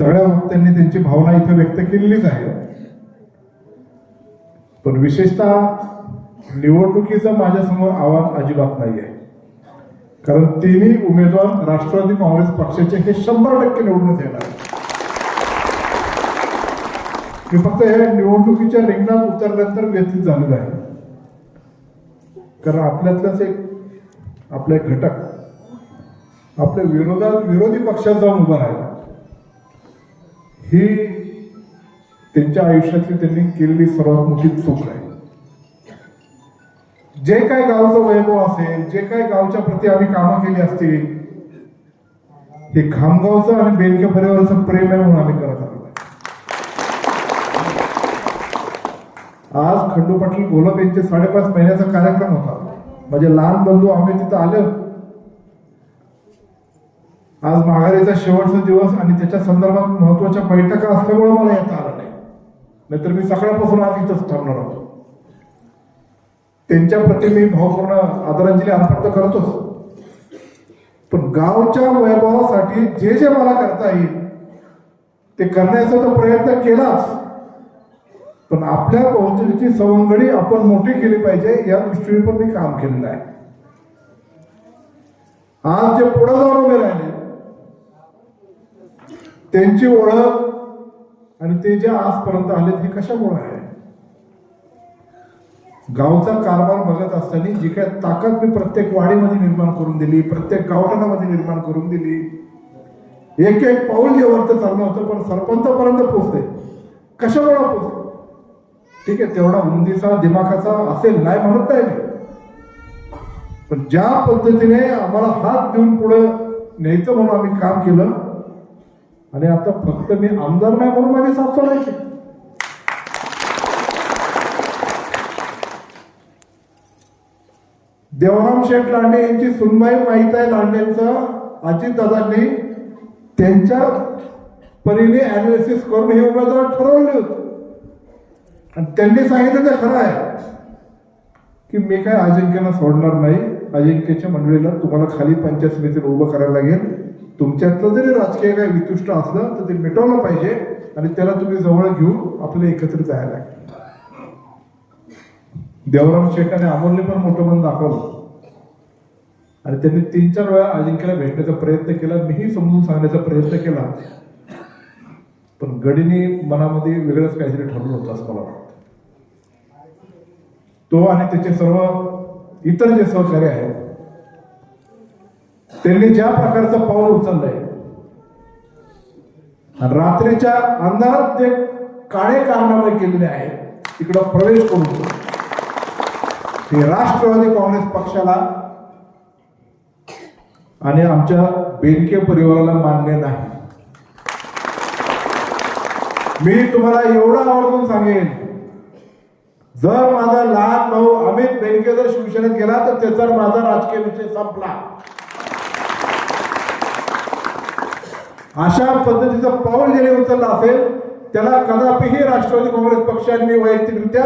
सगळ्या वक्त्यांनी त्यांची भावना इथे व्यक्त केलेलीच आहे. पण विशेषतः निवडणुकीचं माझ्यासमोर आव्हान अजिबात नाही आहे. कारण तिन्ही उमेदवार राष्ट्रवादी काँग्रेस पक्षाचे हे 100% निवडून येणार. मी फक्त या निवडणुकीच्या रिंगणात उतरल्यानंतर व्यथित झालेलो आहे. कारण आपल्यातलाच आपले घटक आपल्या विरोधात विरोधी पक्षात जाऊन उभा राहिला. ही त्यांच्या आयुष्यातली त्यांनी केलेली सर्वात मोठी चूक आहे. जे काय गावचं वैभव असेल, जे काय गावच्या प्रती आम्ही कामं केली असतील, हे खामगावचं आणि बेनके परिवाराचं प्रेम आहे म्हणून आम्ही करत आलो. आज खंडू पाटील घोलप यांचे 5.5 महिन्याचा कार्यक्रम होता. माझे लहान बंधू आम्ही तिथं आले. आज माघारीचा शेवटचा दिवस आणि त्याच्या संदर्भात महत्वाच्या बैठका असल्यामुळे मला येता आलं नाही. नाहीतर मी सकाळपासून आज इथंच थांबणार होतो. त्यांच्या प्रती मी भावपूर्ण आदरांजली अर्पण तर करतोच, पण गावच्या वैभवासाठी जे जे मला करता येईल ते करण्याचा तो प्रयत्न केलाच. पण आपल्या भोवतीची सवंगडी आपण मोठी केली पाहिजे या दृष्टीने पण मी काम केलेलं आहे. आज जे पुढे जाऊन उभे राहिले त्यांची ओळख आणि ते जे आजपर्यंत आले ते कशामुळे आहे? गावचा कारभार बघत असताना जी काय ताकद मी प्रत्येक वाडीमध्ये निर्माण करून दिली, प्रत्येक गावठाणामध्ये निर्माण करून दिली, एक एक पाऊल जे वरत चाललं होतं पण सरपंचापर्यंत पोहोचते. कशामुळे पोहोचते? ठीक आहे, तेवढा उंदीचा दिमागाचा असेल, नाही म्हणत नाही मी, पण ज्या पद्धतीने आम्हाला हात देऊन पुढे न्यायचं म्हणून आम्ही काम केलं. आणि आता फक्त मी आमदार नाही म्हणून माझे साथ सोडायचे. देवराम शेठ लांडे यांची सुनबाई माहीत आहे. लांडेंचं अजितदादांनी त्यांच्या परीने अनालिसिस करून हे उमेदवार ठरवले होते आणि त्यांनी सांगितलं ते खरं आहे की मी काय अजिंक्यला सोडणार नाही. अजिंक्यच्या मंडळीला तुम्हाला खाली पंचायत समितीला उभं करायला लागेल. तुमच्यातलं जरी राजकीय काही वितुष्ट असलं तर ते मिटवलं पाहिजे आणि त्याला तुम्ही जवळ घेऊन आपल्याला एकत्रित जायला लागेल. देवराम शेठाने अमोलने पण मोठं मन दाखवलं आणि त्यांनी 3-4 वेळा अजिंक्यला भेटण्याचा प्रयत्न केला. मीही समजून सांगण्याचा प्रयत्न केला, पण गडीने मनामध्ये वेगळंच काहीतरी ठरलं होतं असं मला वाटतं. तो आणि त्याचे सर्व इतर जे सहकारी आहेत त्यांनी ज्या प्रकारचं पाऊल उचललंय आणि रात्रीच्या अंधारात ते काळे कारनामे केलेले आहेत तिकडं प्रवेश करून हे राष्ट्रवादी काँग्रेस पक्षाला आणि आमच्या बेनके परिवाराला मान्य नाही. मी तुम्हाला एवढं आवर्जून सांगेन, जर माझा लहान भाऊ अमित बेनके जर शिवसेनेत गेला तर त्याचा माझा राजकीय विषय संपला. अशा पद्धतीचं पाऊल ज्याने उचललं असेल त्याला कदापिही राष्ट्रवादी काँग्रेस पक्षाने मी वैयक्तिकरित्या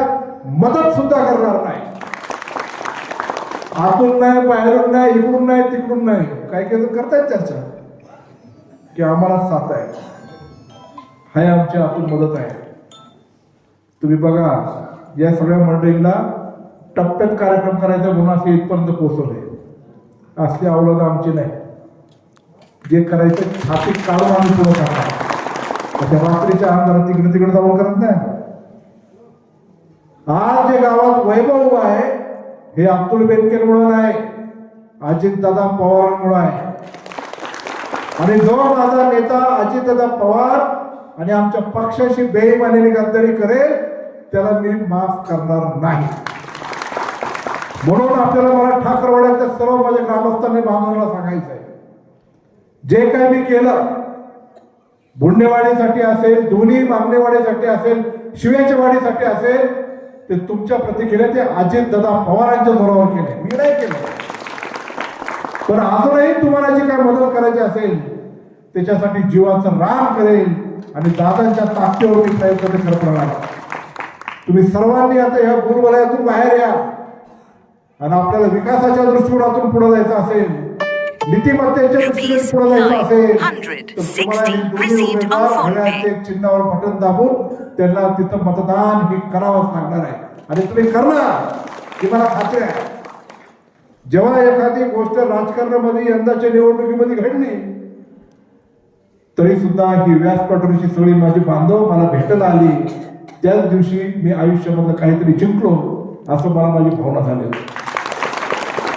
मदत सुद्धा करणार नाही. आतून नाही, बाहेरून नाही, इकडून नाही, तिकडून नाही. काही काही जण करतायत चर्चा की आम्हाला साथ आहे, हाय आमच्या आतून मदत आहे. तुम्ही बघा या सगळ्या मंडळींना टप्प्यात कार्यक्रम करायचा म्हणून असे इथपर्यंत पोहोचवले. असली अवलाद आमची नाही. जे करायचं छाती काढून आम्ही पुढे करणार. त्या रात्रीच्या अंधारात तिकडे तिकडे जाऊन करत नाही. आज जे गावात वैभव उभा आहे हे अब्दुल बेनकेमुळे नाही, अजितदादा पवारांमुळे आहे. आणि जो माझा नेता अजितदादा पवार आणि आमच्या पक्षाशी बेईमानीने गद्दारी करेल त्याला मी माफ करणार नाही. म्हणून आपल्याला मला ठाकरवाड्यातल्या सर्व माझ्या ग्रामस्थांनी बांधवांना सांगायचं आहे, जे काही मी केलं बुंडेवाडीसाठी असेल, दोन्ही मागणेवाडीसाठी असेल, शिव्याच्या वाडीसाठी असेल, ते तुमच्या प्रती केले ते अजितदादा पवारांच्या जोरावर केले, मी नाही केलं. पण अजूनही तुम्हाला जी काय मदत करायची असेल त्याच्यासाठी जीवाचं रान करेल आणि दादांच्या ताकदीवर मी प्रयत्न करत राहणार. तुम्ही सर्वांनी आता ह्या गुरुवलयातून बाहेर या आणि आपल्याला विकासाच्या दृष्टिकोनातून पुढे जायचं असेल नीतिमत्तेच्या दृष्टीने Rupees पुढे जायचं असेल 960 तर तुम्हाला हे दोन्ही received on उमेदवार phone घड्याळाच्या pay. चिन्हावर बटन दाबून त्यांना तिथं मतदान हे करावंच लागणार आहे आणि तुम्ही करणार ही मला खात्री आहे. जेव्हा एखादी गोष्ट राजकारणामध्ये यंदाच्या निवडणुकीमध्ये घडली तरी सुद्धा ही व्यासपीठावरची सगळी माझी बांधव मला भेटायला आली. त्याच दिवशी मी आयुष्यामधलं काहीतरी जिंकलो असं मला माझी भावना झाली.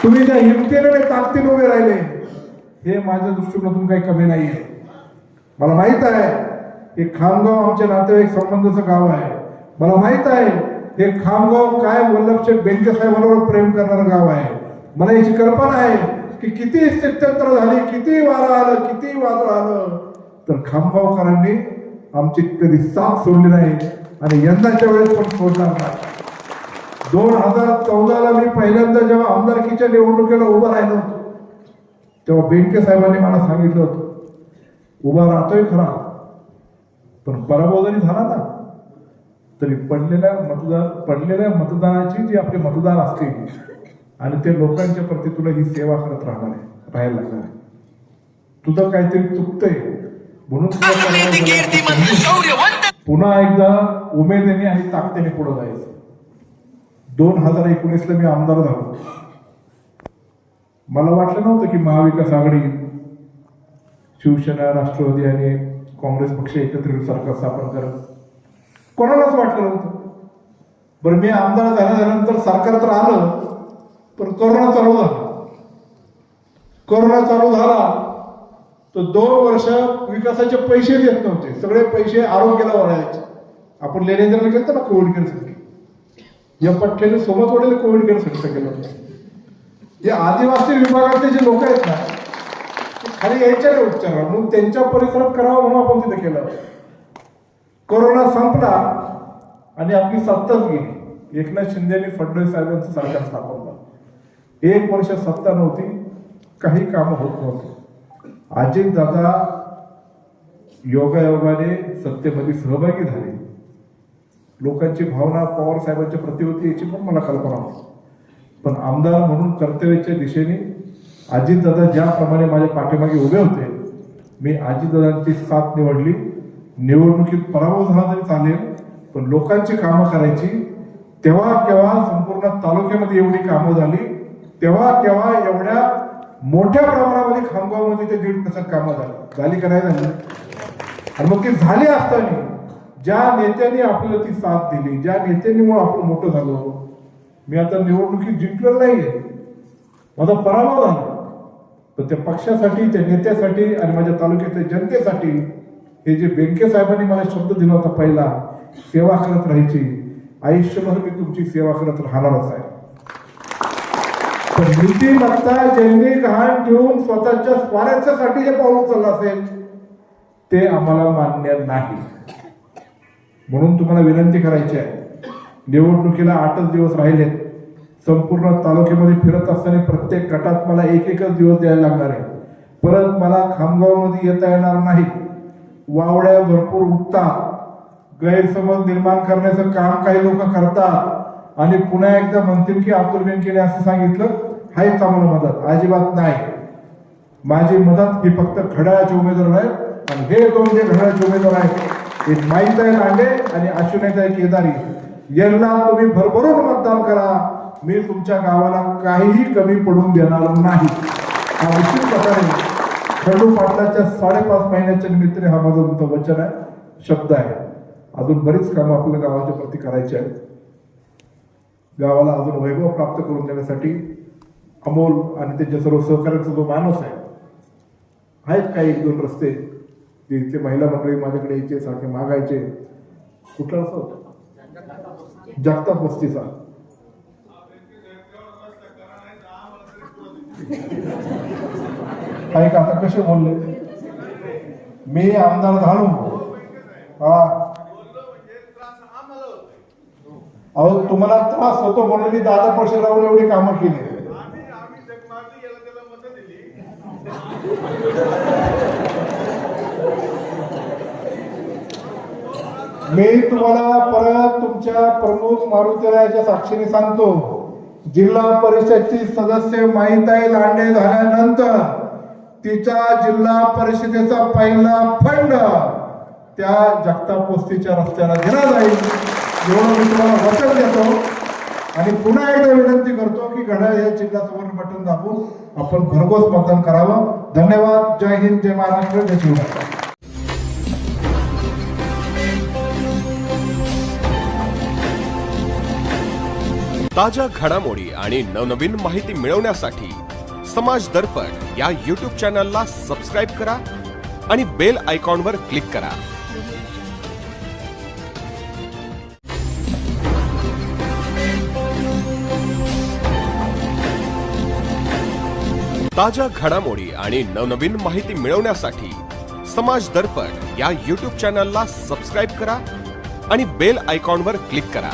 तुम्ही ज्या हिमतीने आणि ताकदीने उभे राहिले हे माझ्या दृष्टिकोनातून काही कमी नाही आहे. मला माहित आहे हे खामगाव आमच्या नातेवाईक संबंधाचं गाव आहे. मला माहित आहे हे खामगाव काय वल्लभशेठ बेनके साहेबांवर प्रेम करणारं गाव आहे. मला याची कल्पना आहे की किती स्थित्यंतर झाली, किती वारं आलं, किती वादळ आलं तर खामगावकरांनी आमची कधी साथ सोडली नाही आणि यंदाच्या वेळेस पण सोडणार नाही. 2014ला मी पहिल्यांदा जेव्हा आमदारकीच्या निवडणुकीला उभं राहिलो होतो तेव्हा बेनके साहेबांनी मला सांगितलं होतं उभा राहतोय खरा पण पराभव जरी झाला ना तरी पडलेल्या मतदानाची जी आपले मतदार असतील आणि ते लोकांच्या प्रती तुला ही सेवा करत राहायला लागणार आहे. तुझं काहीतरी चुकतंय म्हणून पुन्हा एकदा उमेदीने आणि ताकदीने पुढे जायचं. 2019ला मी आमदार झालो. मला वाटलं नव्हतं की महाविकास आघाडी शिवसेना राष्ट्रवादी आणि काँग्रेस पक्ष एकत्रित सरकार स्थापन करत कोणालाच वाटलं नव्हतं. बरं मी आमदार झाल्यानंतर सरकार तर आलं पण कोरोना चालू झाला तर 2 वर्ष विकासाचे पैसे देत नव्हते. सगळे पैसे आरोग्याला वळायचे. आपण लेण्यादेण्याला गेलं ना कोविड केअर या पठ्ठ्याने सोबत वडील कोविड केअर सेंटर केलं होतं. जे आदिवासी विभागातले जे लोक आहेत ना ते खाली यायच्या नाही उपचार म्हणून त्यांच्या परिसरात करावं म्हणून आपण तिथे केलं. कोरोना संपला आणि आपली सत्ताच गेली. एकनाथ शिंदे आणि फडणवीस साहेबांचं सरकार स्थापन झालं. 1 वर्ष सत्ता नव्हती, काही कामं होत नव्हती. अजित दादा योगायोगाने सत्तेमध्ये सहभागी झाले. लोकांची भावना पवार साहेबांच्या प्रति होती याची पण मला कल्पना होती. पण आमदार म्हणून कर्तव्याच्या दिशेने अजितदादा ज्याप्रमाणे माझ्या पाठीमागे उभे होते मी अजितदादांची साथ निवडली. निवडणुकीत पराभव झाला तरी चालेल पण लोकांची कामं करायची. तेव्हा केव्हा संपूर्ण तालुक्यामध्ये एवढी कामं झाली, तेव्हा केव्हा एवढ्या मोठ्या प्रमाणामध्ये खामगावमध्ये ते 1.5% कामं झाली का नाही झाली. आणि मग ती झाली असताना ज्या नेत्यांनी आपल्याला ती साथ दिली, ज्या नेत्यांनी आपण मोठं झालो. मी आता निवडणुकीत जिंकलेलं नाहीये, माझा पराभव झाला तर त्या पक्षासाठी, त्या नेत्यासाठी आणि माझ्या तालुक्यातल्या जनतेसाठी हे जे बेनके साहेबांनी मला शब्द दिला होता पहिला सेवा करत राहायची, आयुष्यभर मी तुमची सेवा करत राहणारच आहे. पण नीतिमत्ता ज्यांनी गहाण ठेवून स्वतःच्या स्वार्थासाठी जे पाऊल उचललं असेल ते आम्हाला मान्य नाही. म्हणून तुम्हाला विनंती करायची आहे, निवडणुकीला 8च दिवस राहिलेत. संपूर्ण तालुक्यामध्ये फिरत असताना प्रत्येक गटात मला 1-1 दिवस द्यायला लागणार आहे. परत मला खामगावमध्ये येता येणार नाही. वावड्या भरपूर उठतात, गैरसमज निर्माण करण्याचं काम काही लोक करतात आणि पुन्हा एकदा म्हणतील की अब्दुल बेनकेने असं सांगितलं, हाच आम्हाला मदत. अजिबात नाही. माझी मदत ही फक्त घड्याळाचे उमेदवार आहेत आणि हे 2 जे घड्याळाचे उमेदवार आहेत एक माईताई लांडे आणि अश्विनीताई केदारी यांना तुम्ही भरभरून मतदान करा. मी तुमच्या गावाला काहीही कमी पडून देणार नाही. हा निश्चित प्रकारे खंडू पाटलाच्या 5.5 महिन्याच्या निमित्ताने हा माझं तुमचं वचन आहे, शब्द आहे. अजून बरीच कामं आपल्या गावाच्या प्रती करायची आहेत. गावाला अजून वैभव प्राप्त करून देण्यासाठी अमोल आणि त्यांच्या सर्व सहकार्याचा जो माणूस आहे, आहेत काही 1-2 रस्ते जे इथले महिला मंडळी माझ्याकडे यायचे, सारखे मागायचे. कुठला रस्ता होता? जगताप वस्तीचा. काही का आता कसे बोलले, मी आमदार झालो हा अहो तुम्हाला त्रास होतो म्हणून मी 10 पैसे लावून एवढी कामं केली. मी तुम्हाला परत तुमच्या प्रमुख मारुतीरायाच्या साक्षीने सांगतो, जिल्हा परिषदची सदस्य माईताई लांडे झाल्यानंतर तिचा जिल्हा परिषदेचा पहिला फंड त्या जगताप वस्तीच्या रस्त्याला दिला जाईल एवढं मी तुम्हाला वचन देतो आणि पुन्हा एकदा विनंती करतो की घड्याळ या चिन्हासमोर बटन दाबून आपण भरघोस मतदान करावं. धन्यवाद. जय हिंद, जय महाराष्ट्र, जय शिवराय. ताज्या घडामोडी आणि नवनवीन माहिती मिळवण्यासाठी समाज दर्पण या YouTube चॅनलला सबस्क्राईब करा आणि बेल आयकॉनवर क्लिक करा. ताज्या घडामोडी आणि नवनवीन माहिती मिळवण्यासाठी समाज दर्पण या YouTube चॅनलला सबस्क्राईब करा आणि बेल आयकॉनवर क्लिक करा.